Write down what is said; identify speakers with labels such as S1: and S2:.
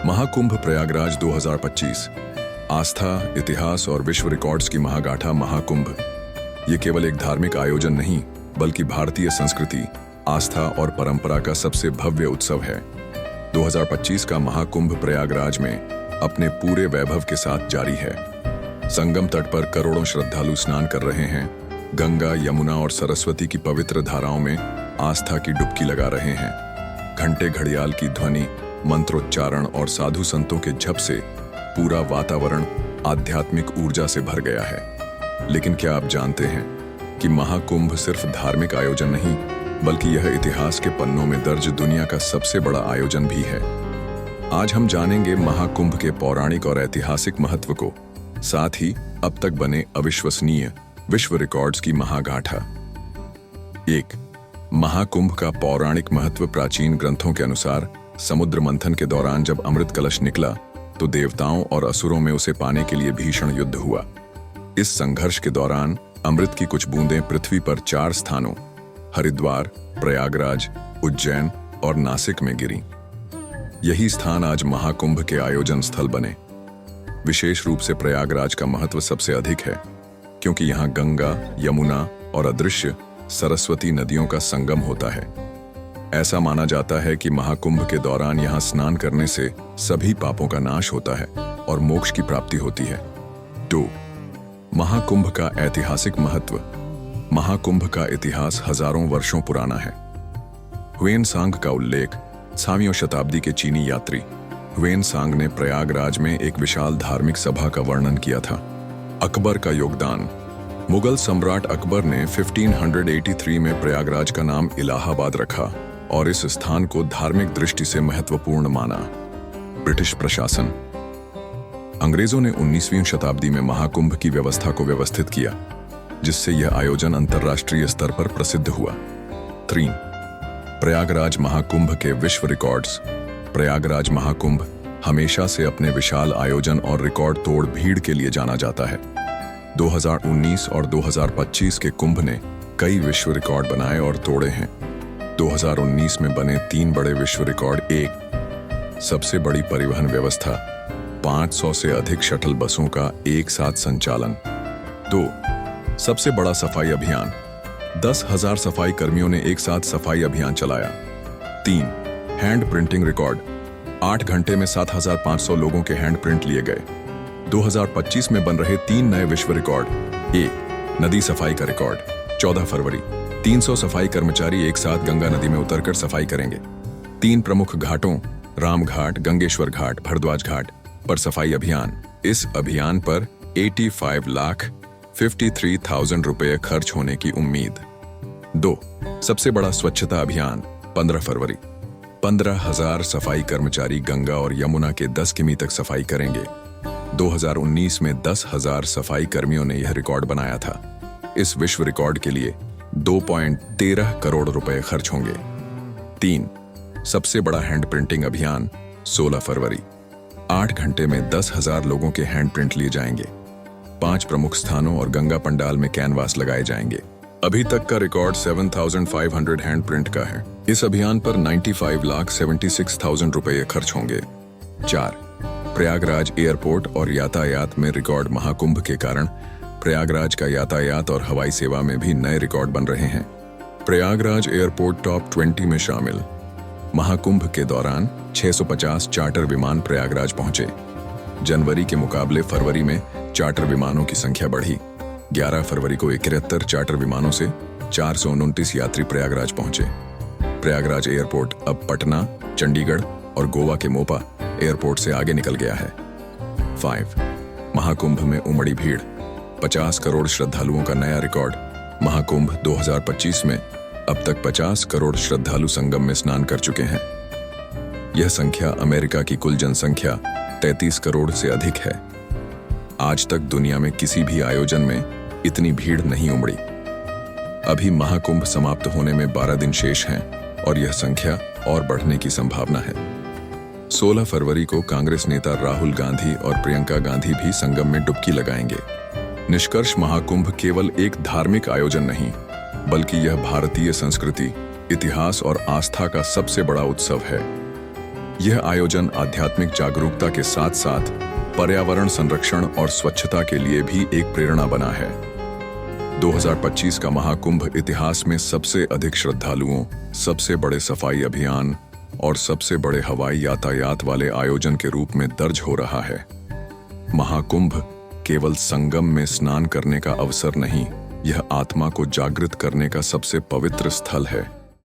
S1: महाकुंभ प्रयागराज 2025 आस्था, इतिहास और विश्व रिकॉर्ड्स की महागाथा महाकुंभ। ये केवल एक धार्मिक आयोजन नहीं, बल्कि भारतीय संस्कृति, आस्था और परंपरा का सबसे भव्य उत्सव है। 2025 का महाकुंभ प्रयागराज में अपने पूरे वैभव के साथ जारी है। संगम तट पर करोड़ों श्रद्धालु स्नान कर रहे हैं। गंगा, यमुना और सरस्वती की पवित्र धाराओं में आस्था की डुबकी लगा रहे हैं। घंटे, घड़ियाल की ध्वनि, मंत्रोच्चारण और साधु संतों के जप से पूरा वातावरण आध्यात्मिक ऊर्जा से भर गया है। लेकिन क्या आप जानते हैं कि महाकुंभ सिर्फ धार्मिक आयोजन नहीं, बल्कि यह इतिहास के पन्नों में दर्ज दुनिया का सबसे बड़ा आयोजन भी है। आज हम जानेंगे महाकुंभ के पौराणिक और ऐतिहासिक महत्व को, साथ ही अब तक बने अविश्वसनीय विश्व रिकॉर्ड्स की महागाथा। 1. महाकुंभ का पौराणिक महत्व। प्राचीन ग्रंथों के अनुसार समुद्र मंथन के दौरान जब अमृत कलश निकला तो देवताओं और असुरों में उसे पाने के लिए भीषण युद्ध हुआ। इस संघर्ष के दौरान अमृत की कुछ बूंदें पृथ्वी पर 4 स्थानों हरिद्वार, प्रयागराज, उज्जैन और नासिक में गिरी। यही स्थान आज महाकुंभ के आयोजन स्थल बने। विशेष रूप से प्रयागराज का महत्व सबसे अधिक है, क्योंकि यहाँ गंगा, यमुना और अदृश्य सरस्वती नदियों का संगम होता है। ऐसा माना जाता है कि महाकुंभ के दौरान यहाँ स्नान करने से सभी पापों का नाश होता है और मोक्ष की प्राप्ति होती है। 2. महाकुंभ का ऐतिहासिक महत्व। महाकुंभ का इतिहास हजारों वर्षों पुराना है। ह्वेनसांग का उल्लेख 6वीं शताब्दी के चीनी यात्री ह्वेनसांग ने प्रयागराज में एक विशाल धार्मिक सभा का वर्णन किया था। अकबर का योगदान। मुगल सम्राट अकबर ने 1583 में प्रयागराज का नाम इलाहाबाद रखा और इस स्थान को धार्मिक दृष्टि से महत्वपूर्ण माना। ब्रिटिश प्रशासन। अंग्रेजों ने 19वीं शताब्दी में महाकुंभ की व्यवस्था को व्यवस्थित किया, जिससे यह आयोजन अंतर्राष्ट्रीय स्तर पर प्रसिद्ध हुआ। 3. प्रयागराज महाकुंभ के विश्व रिकॉर्ड्स। प्रयागराज महाकुंभ हमेशा से अपने विशाल आयोजन और रिकॉर्ड तोड़ भीड़ के लिए जाना जाता है। 2019 और 2025 के कुंभ ने कई विश्व रिकॉर्ड बनाए और तोड़े हैं। 2019 में बने 3 बड़े विश्व रिकॉर्ड। 1. सबसे बड़ी परिवहन व्यवस्था, 500 से अधिक शटल बसों का एक साथ संचालन। 2. सबसे बड़ा सफाई अभियान, 10,000 सफाई कर्मियों ने एक साथ सफाई अभियान चलाया। 3. हैंड प्रिंटिंग रिकॉर्ड, 8 घंटे में 7,500 लोगों के हैंड प्रिंट लिए गए। 2025 में बन रहे 3 नए विश्व रिकॉर्ड। ए. नदी सफाई का रिकॉर्ड, 14 फरवरी 300 सफाई कर्मचारी एक साथ गंगा नदी में उतरकर सफाई करेंगे। 3 प्रमुख घाटों राम घाट, गंगेश्वर घाट, भरद्वाज घाट पर सफाई अभियान। इस अभियान पर 85,53,000 रुपये खर्च होने की उम्मीद। 2. सबसे बड़ा स्वच्छता अभियान, 15 फरवरी 15,000 सफाई कर्मचारी गंगा और यमुना के 10 किमी तक सफाई करेंगे। 2019 में 10,000 सफाई कर्मियों ने यह रिकॉर्ड बनाया था। इस विश्व रिकॉर्ड के लिए 2.13 करोड़ रुपए खर्च होंगे। 3. सबसे बड़ा हैंड प्रिंटिंग अभियान, 16 फरवरी 8 घंटे में 10,000 लोगों के हैंड प्रिंट लिए जाएंगे। 5 प्रमुख स्थानों और गंगा पंडाल में कैनवास लगाए जाएंगे। अभी तक का रिकॉर्ड 7,500 हैंड प्रिंट का है। इस अभियान पर 95,76,000 रुपये खर्च होंगे। 4. प्रयागराज एयरपोर्ट और यातायात में रिकॉर्ड। महाकुंभ के कारण प्रयागराज का यातायात और हवाई सेवा में भी नए रिकॉर्ड बन रहे हैं। प्रयागराज एयरपोर्ट टॉप 20 में शामिल। महाकुंभ के दौरान 650 चार्टर विमान प्रयागराज पहुंचे। जनवरी के मुकाबले फरवरी में चार्टर विमानों की संख्या बढ़ी। 11 फरवरी को 71 चार्टर विमानों से 429 यात्री प्रयागराज पहुंचे। प्रयागराज एयरपोर्ट अब पटना, चंडीगढ़ और गोवा के मोपा एयरपोर्ट से आगे निकल गया है। 5. महाकुंभ में उमड़ी भीड़, 50 करोड़ श्रद्धालुओं का नया रिकॉर्ड। महाकुंभ 2025 में अब तक 50 करोड़ श्रद्धालु संगम में स्नान कर चुके हैं। यह संख्या अमेरिका की कुल जनसंख्या 33 करोड़ से अधिक है। आज तक दुनिया में किसी भी आयोजन में इतनी भीड़ नहीं उमड़ी। अभी महाकुंभ समाप्त होने में 12 दिन शेष हैं और यह संख्या और बढ़ने की संभावना है। 16 फरवरी को कांग्रेस नेता राहुल गांधी और प्रियंका गांधी भी संगम में डुबकी लगाएंगे। निष्कर्ष, महाकुंभ केवल एक धार्मिक आयोजन नहीं, बल्कि यह भारतीय संस्कृति, इतिहास और आस्था का सबसे बड़ा उत्सव है। यह आयोजन आध्यात्मिक जागरूकता के साथ साथ पर्यावरण संरक्षण और स्वच्छता के लिए भी एक प्रेरणा बना है। 2025 का महाकुंभ इतिहास में सबसे अधिक श्रद्धालुओं, सबसे बड़े सफाई अभियान और सबसे बड़े हवाई यातायात वाले आयोजन के रूप में दर्ज हो रहा है। महाकुंभ केवल संगम में स्नान करने का अवसर नहीं, यह आत्मा को जागृत करने का सबसे पवित्र स्थल है।